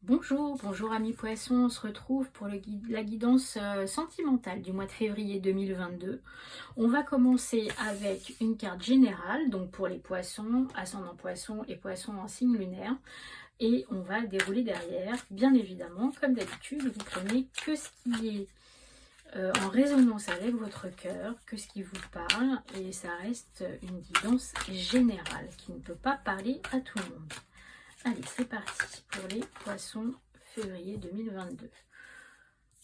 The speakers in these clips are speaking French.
Bonjour, bonjour amis poissons, on se retrouve pour la guidance sentimentale du mois de février 2022. On va commencer avec une carte générale, donc pour les poissons, ascendant poisson et poissons en signe lunaire. Et on va dérouler derrière, bien évidemment, comme d'habitude, vous prenez que ce qui est en résonance avec votre cœur, que ce qui vous parle, et ça reste une guidance générale qui ne peut pas parler à tout le monde. Allez, c'est parti pour les poissons février 2022.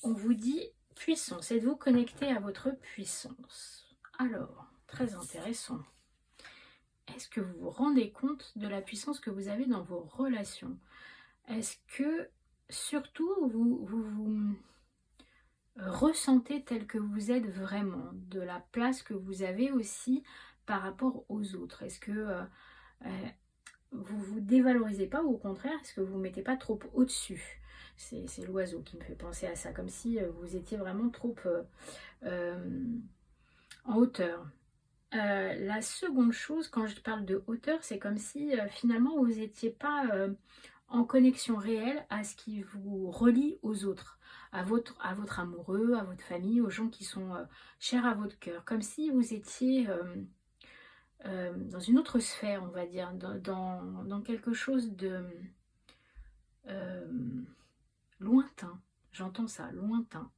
On vous dit puissance, êtes-vous connecté à votre puissance? Alors, très intéressant. Est-ce que vous vous rendez compte de la puissance que vous avez dans vos relations? Est-ce que surtout vous ressentez tel que vous êtes vraiment, de la place que vous avez aussi par rapport aux autres? Est-ce que vous vous dévalorisez pas ou au contraire, est-ce que vous ne mettez pas trop au-dessus? C'est l'oiseau qui me fait penser à ça, comme si vous étiez vraiment trop en hauteur. La seconde chose, quand je parle de hauteur, c'est comme si finalement vous n'étiez pas en connexion réelle à ce qui vous relie aux autres, à votre amoureux, à votre famille, aux gens qui sont chers à votre cœur. Comme si vous étiez dans une autre sphère, on va dire, dans quelque chose de lointain. J'entends ça, lointain.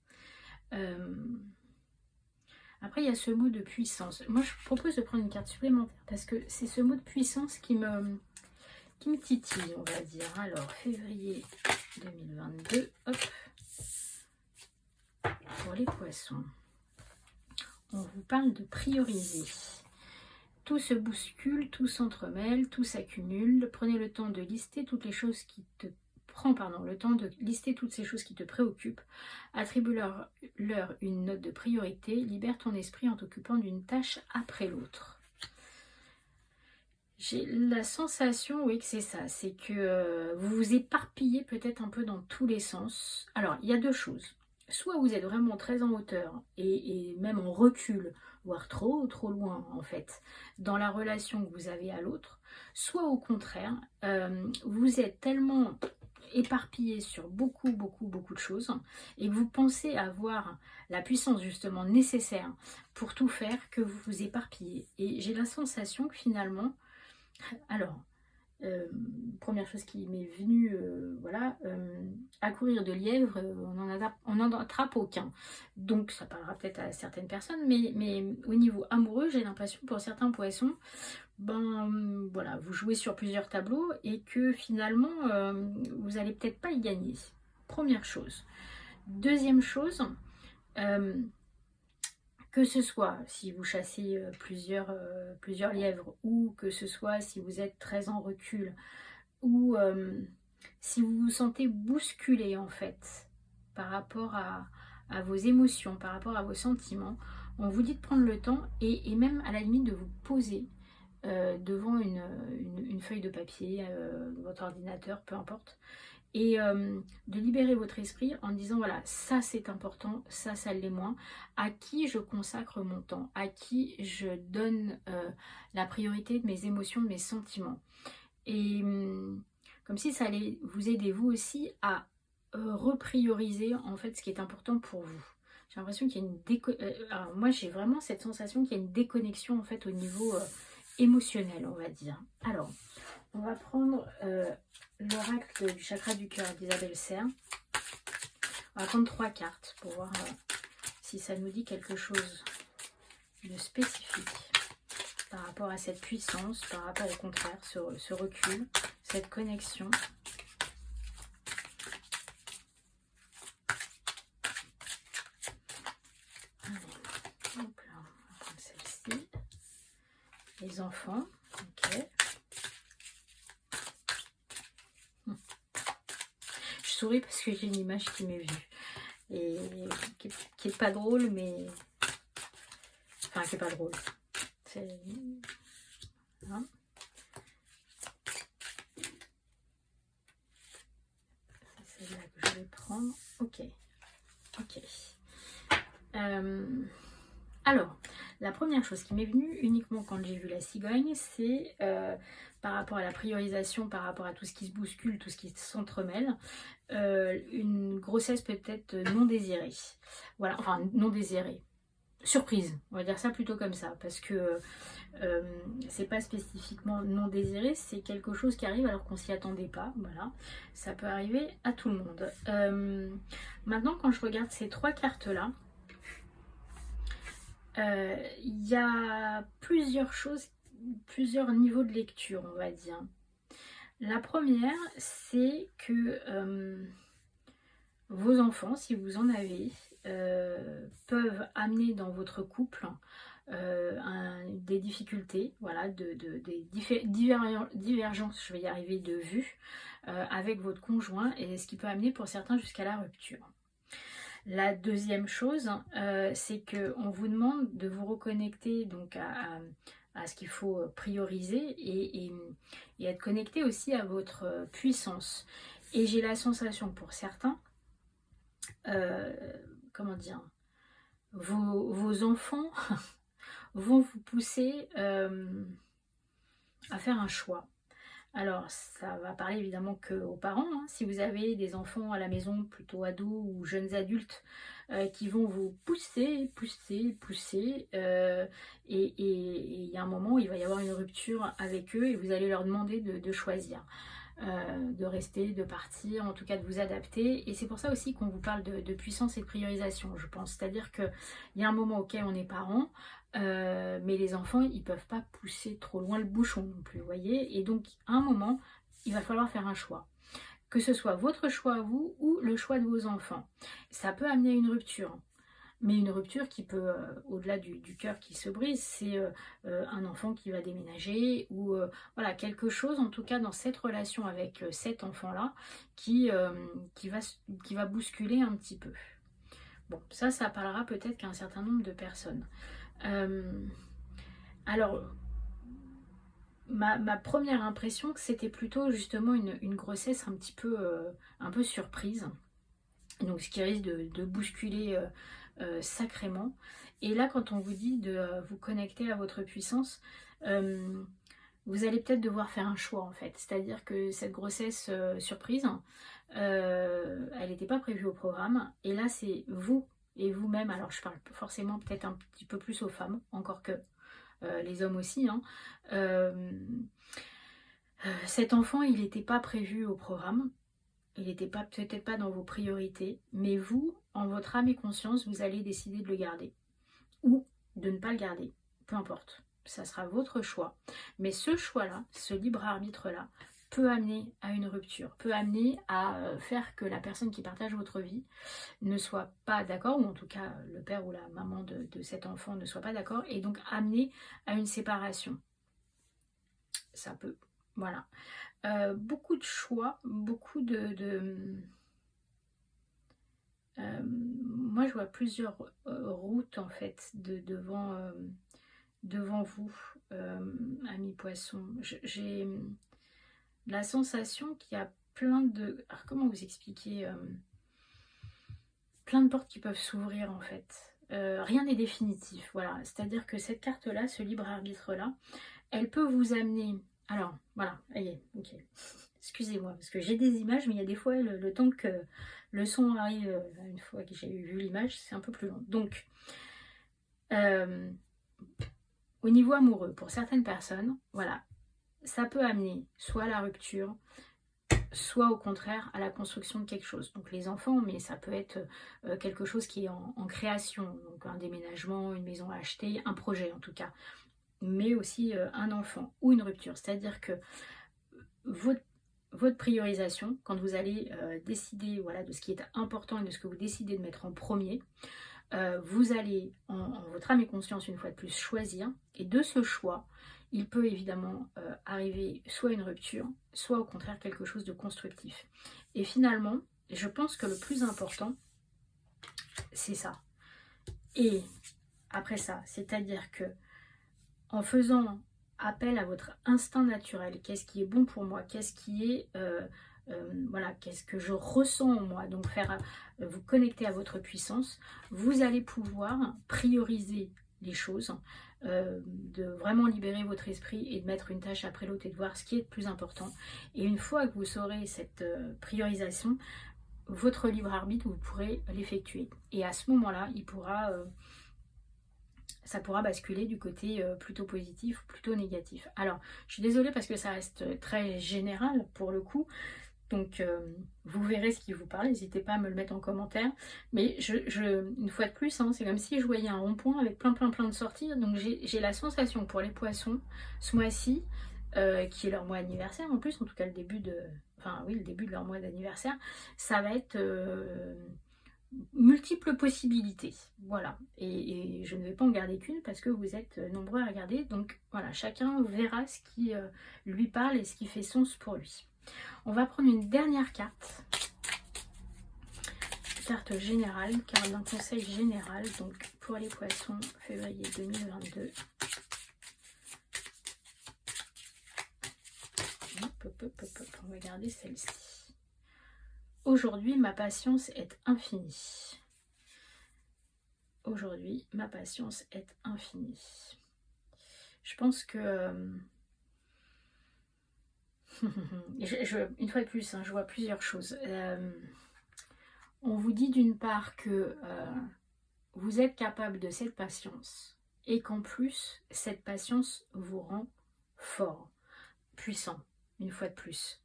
Après, il y a ce mot de puissance. Moi, je propose de prendre une carte supplémentaire parce que c'est ce mot de puissance qui me titille, on va dire. Alors, février 2022, hop, pour les poissons. On vous parle de prioriser. Tout se bouscule, tout s'entremêle, tout s'accumule. Prenez le temps de lister toutes les choses qui te le temps de lister toutes ces choses qui te préoccupent. Attribue-leur une note de priorité. Libère ton esprit en t'occupant d'une tâche après l'autre. J'ai la sensation, oui, que c'est ça. C'est que vous vous éparpillez peut-être un peu dans tous les sens. Alors, il y a deux choses. Soit vous êtes vraiment très en hauteur et même en recul, voire trop loin en fait, dans la relation que vous avez à l'autre, soit au contraire, vous êtes tellement éparpillé sur beaucoup de choses et que vous pensez avoir la puissance justement nécessaire pour tout faire que vous vous éparpillez. Et j'ai la sensation que finalement, alors, première chose qui m'est venue, voilà, à courir de lièvre, on n'en attrape aucun. Donc ça parlera peut-être à certaines personnes, mais au niveau amoureux, j'ai l'impression pour certains poissons, ben voilà, vous jouez sur plusieurs tableaux et que finalement, vous n'allez peut-être pas y gagner. Première chose. Deuxième chose, que ce soit si vous chassez plusieurs lièvres ou que ce soit si vous êtes très en recul ou si vous vous sentez bousculé en fait par rapport à vos émotions, par rapport à vos sentiments, on vous dit de prendre le temps et même à la limite de vous poser devant une feuille de papier, votre ordinateur, peu importe, et de libérer votre esprit en disant voilà, ça c'est important, ça l'est moins, à qui je consacre mon temps, à qui je donne la priorité de mes émotions, de mes sentiments. Et comme si ça allait vous aider vous aussi à reprioriser en fait ce qui est important pour vous. J'ai l'impression qu'il y a une alors moi j'ai vraiment cette sensation qu'il y a une déconnexion en fait au niveau émotionnel, on va dire. Alors, on va prendre l'oracle du chakra du cœur d'Isabelle Serre. On va prendre 3 cartes pour voir si ça nous dit quelque chose de spécifique par rapport à cette puissance, par rapport au contraire, ce recul, cette connexion. Allez, hop là, on va prendre celle-ci. Les enfants, ok. Je souris parce que j'ai une image qui m'est vue et qui est pas drôle, mais enfin qui est pas drôle. C'est hein. C'est celle-là que je vais prendre. Ok. Alors, la première chose qui m'est venue uniquement quand j'ai vu la cigogne, c'est par rapport à la priorisation, par rapport à tout ce qui se bouscule, tout ce qui s'entremêle, une grossesse peut-être non désirée. Voilà, enfin non désirée. Surprise, on va dire ça plutôt comme ça, parce que c'est pas spécifiquement non désiré, c'est quelque chose qui arrive alors qu'on s'y attendait pas, voilà, ça peut arriver à tout le monde. Maintenant, quand je regarde ces trois cartes-là, il y a plusieurs choses, plusieurs niveaux de lecture, on va dire. La première, c'est que vos enfants, si vous en avez, peuvent amener dans votre couple des difficultés, voilà, des divergences, je vais y arriver, de vue avec votre conjoint, et ce qui peut amener pour certains jusqu'à la rupture. La deuxième chose, c'est qu'on vous demande de vous reconnecter donc à ce qu'il faut prioriser et être connecté aussi à votre puissance. Et j'ai la sensation pour certains, comment dire, vos enfants vont vous pousser à faire un choix. Alors, ça va parler évidemment qu'aux parents, hein. Si vous avez des enfants à la maison, plutôt ados ou jeunes adultes, qui vont vous pousser, et il y a un moment où il va y avoir une rupture avec eux et vous allez leur demander de choisir. De rester, de partir, en tout cas de vous adapter. Et c'est pour ça aussi qu'on vous parle de puissance et de priorisation, je pense. C'est-à-dire qu'il y a un moment auquel on est parent, mais les enfants, ils ne peuvent pas pousser trop loin le bouchon non plus, vous voyez. Et donc, à un moment, il va falloir faire un choix. Que ce soit votre choix à vous ou le choix de vos enfants. Ça peut amener à une rupture. Mais une rupture qui peut, au-delà du cœur qui se brise, c'est un enfant qui va déménager ou voilà, quelque chose en tout cas dans cette relation avec cet enfant-là qui va bousculer un petit peu. Bon, ça parlera peut-être qu'à un certain nombre de personnes. Alors, ma première impression, c'était plutôt justement une grossesse un peu surprise. Donc ce qui risque de bousculer sacrément. Et là, quand on vous dit de vous connecter à votre puissance, vous allez peut-être devoir faire un choix en fait. C'est-à-dire que cette grossesse surprise, elle n'était pas prévue au programme. Et là, c'est vous et vous-même. Alors, je parle forcément peut-être un petit peu plus aux femmes, encore que les hommes aussi, hein. Cet enfant, il n'était pas prévu au programme. Il n'était peut-être pas dans vos priorités, mais vous, en votre âme et conscience, vous allez décider de le garder ou de ne pas le garder, peu importe. Ça sera votre choix. Mais ce choix-là, ce libre arbitre-là, peut amener à une rupture, peut amener à faire que la personne qui partage votre vie ne soit pas d'accord, ou en tout cas le père ou la maman de cet enfant ne soit pas d'accord, et donc amener à une séparation. Ça peut, voilà. Beaucoup de choix, beaucoup moi je vois plusieurs routes en fait devant vous, amis poissons. J'ai la sensation qu'il y a plein de... Alors comment vous expliquer, plein de portes qui peuvent s'ouvrir en fait. Rien n'est définitif, voilà. C'est-à-dire que cette carte-là, ce libre arbitre-là, elle peut vous amener... Alors, voilà, allez, ok. Excusez-moi, parce que j'ai des images, mais il y a des fois, le temps que le son arrive, une fois que j'ai vu l'image, c'est un peu plus long. Donc, au niveau amoureux, pour certaines personnes, voilà, ça peut amener soit à la rupture, soit au contraire à la construction de quelque chose. Donc les enfants, mais ça peut être quelque chose qui est en création, donc un déménagement, une maison à acheter, un projet en tout cas, mais aussi un enfant ou une rupture. C'est-à-dire que votre priorisation, quand vous allez décider, voilà, de ce qui est important et de ce que vous décidez de mettre en premier, vous allez, en votre âme et conscience, une fois de plus, choisir. Et de ce choix, il peut évidemment arriver soit une rupture, soit au contraire quelque chose de constructif. Et finalement, je pense que le plus important, c'est ça. Et après ça, c'est-à-dire que en faisant appel à votre instinct naturel, qu'est-ce qui est bon pour moi, qu'est-ce qui est... voilà, qu'est-ce que je ressens en moi, donc vous connecter à votre puissance, vous allez pouvoir prioriser les choses, de vraiment libérer votre esprit et de mettre une tâche après l'autre et de voir ce qui est le plus important. Et une fois que vous saurez cette priorisation, votre libre arbitre, vous pourrez l'effectuer. Et à ce moment-là, ça pourra basculer du côté plutôt positif ou plutôt négatif. Alors, je suis désolée parce que ça reste très général pour le coup. Donc, vous verrez ce qui vous parle. N'hésitez pas à me le mettre en commentaire. Mais une fois de plus, hein, c'est comme si je voyais un rond-point avec plein de sorties. Donc, j'ai la sensation pour les poissons, ce mois-ci, qui est leur mois anniversaire en plus, en tout cas le début de... Enfin oui, le début de leur mois d'anniversaire, ça va être multiples possibilités, voilà, et je ne vais pas en garder qu'une parce que vous êtes nombreux à regarder, donc voilà, chacun verra ce qui lui parle et ce qui fait sens pour lui. On va prendre une dernière carte générale, carte d'un conseil général, donc pour les poissons, février 2022. On va regarder celle-ci. Aujourd'hui, ma patience est infinie. Aujourd'hui, ma patience est infinie. Je pense que... une fois de plus, hein, je vois plusieurs choses. On vous dit d'une part que vous êtes capable de cette patience et qu'en plus, cette patience vous rend fort, puissant, une fois de plus.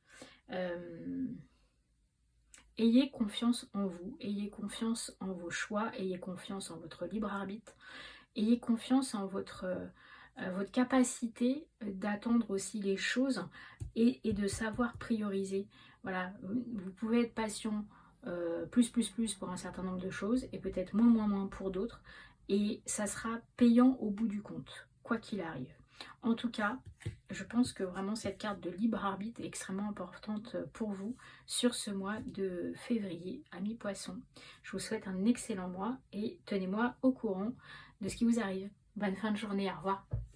Ayez confiance en vous, ayez confiance en vos choix, ayez confiance en votre libre arbitre, ayez confiance en votre capacité d'attendre aussi les choses et de savoir prioriser. Voilà, vous pouvez être patient plus pour un certain nombre de choses et peut-être moins pour d'autres, et ça sera payant au bout du compte, quoi qu'il arrive. En tout cas, je pense que vraiment cette carte de libre arbitre est extrêmement importante pour vous sur ce mois de février, amis poissons. Je vous souhaite un excellent mois et tenez-moi au courant de ce qui vous arrive. Bonne fin de journée, au revoir.